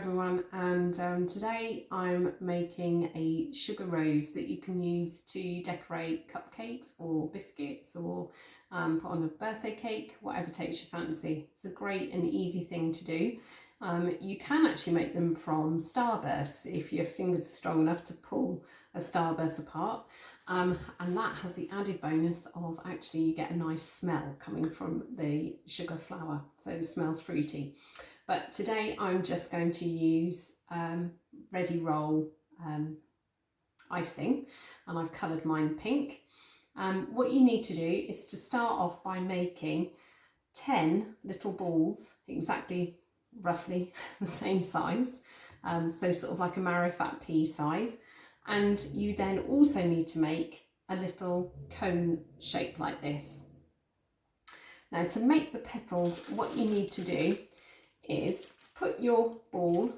everyone, and today I'm making a sugar rose that you can use to decorate cupcakes or biscuits or put on a birthday cake, whatever takes your fancy. It's a great and easy thing to do. You can actually make them from starbursts if your fingers are strong enough to pull a starburst apart, and that has the added bonus of actually you get a nice smell coming from the sugar flour, so it smells fruity. But today I'm just going to use Ready Roll icing, and I've coloured mine pink. What you need to do is to start off by making 10 little balls, exactly roughly the same size, so sort of like a marrowfat pea size. And you then also need to make a little cone shape like this. Now, to make the petals, what you need to do is put your ball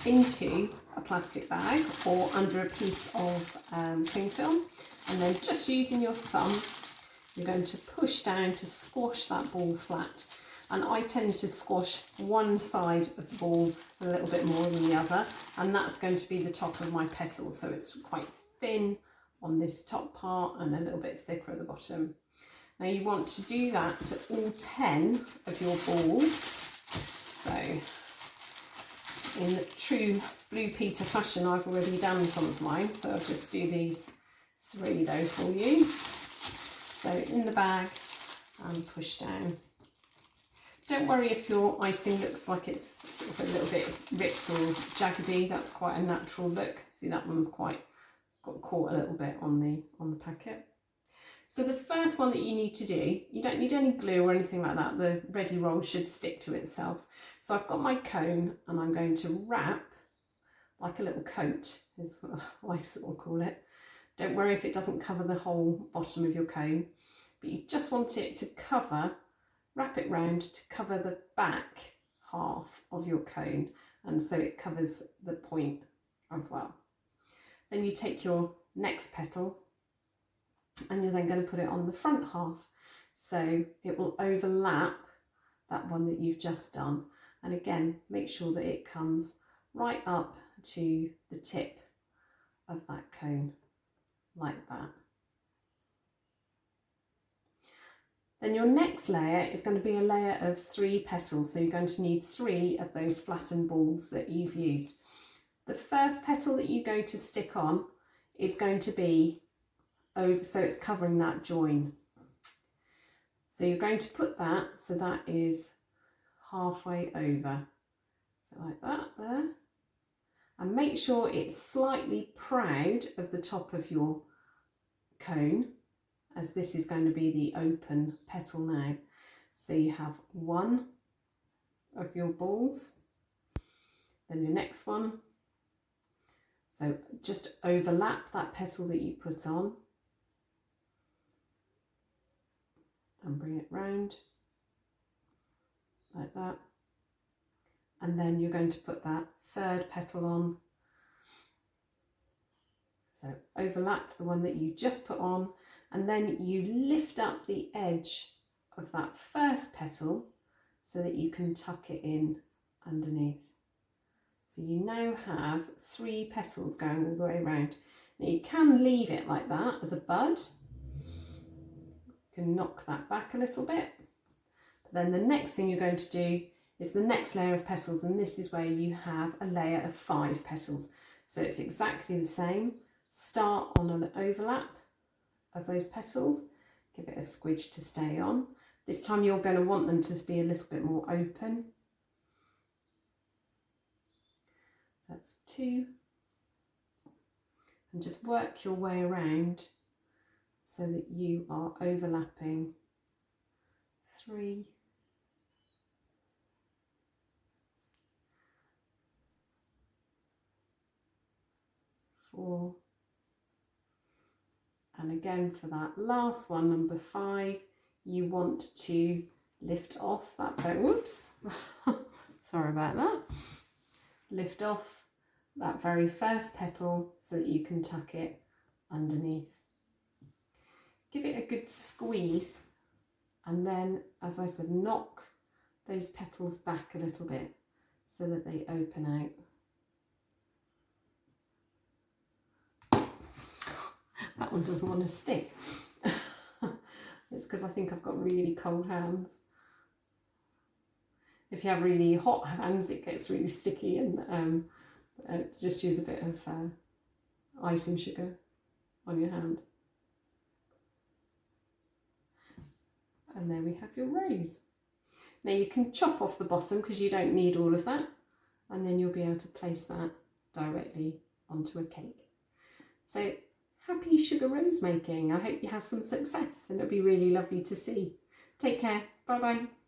into a plastic bag or under a piece of cling film, and then just using your thumb you're going to push down to squash that ball flat. And I tend to squash one side of the ball a little bit more than the other, and that's going to be the top of my petal, so it's quite thin on this top part and a little bit thicker at the bottom. Now you want to do that to all 10 of your balls. So in true Blue Peter fashion, I've already done some of mine, so I'll just do these 3 though for you. So in the bag and push down. Don't worry if your icing looks like it's sort of a little bit ripped or jaggedy, that's quite a natural look. See, that one's quite got caught a little bit on the packet. So the first one that you need to do, you don't need any glue or anything like that. The Ready Roll should stick to itself. So I've got my cone and I'm going to wrap like a little coat, is what I sort of call it. Don't worry if it doesn't cover the whole bottom of your cone, but you just want it to cover, wrap it round to cover the back half of your cone, and so it covers the point as well. Then you take your next petal and you're then going to put it on the front half, so it will overlap that one that you've just done. And again, make sure that it comes right up to the tip of that cone, like that. Then your next layer is going to be a layer of 3 petals, so you're going to need 3 of those flattened balls that you've used. The first petal that you go to stick on is going to be over, so it's covering that join. So you're going to put that, so that is halfway over, so like that there. And make sure it's slightly proud of the top of your cone, as this is going to be the open petal now. So you have 1 of your balls, then your next one. So just overlap that petal that you put on and bring it round like that. And then you're going to put that 3rd petal on. So overlap the one that you just put on, and then you lift up the edge of that first petal so that you can tuck it in underneath. So you now have 3 petals going all the way around. Now you can leave it like that as a bud. You can knock that back a little bit. But then the next thing you're going to do is the next layer of petals, and this is where you have a layer of 5 petals. So it's exactly the same. Start on an overlap of those petals, give it a squidge to stay on. This time you're going to want them to be a little bit more open. That's 2. And just work your way around so that you are overlapping 3, 4, and again for that last one, number 5, you want to lift off that whoops, sorry about that. Lift off that very first petal so that you can tuck it underneath. Give it a good squeeze, and then, as I said, knock those petals back a little bit so that they open out That one doesn't want to stick. It's because I think I've got really cold hands. If you have really hot hands, it gets really sticky, and just use a bit of icing sugar on your hand. And there we have your rose. Now you can chop off the bottom because you don't need all of that, and then you'll be able to place that directly onto a cake. So happy sugar rose making. I hope you have some success, and it'll be really lovely to see. Take care. Bye bye.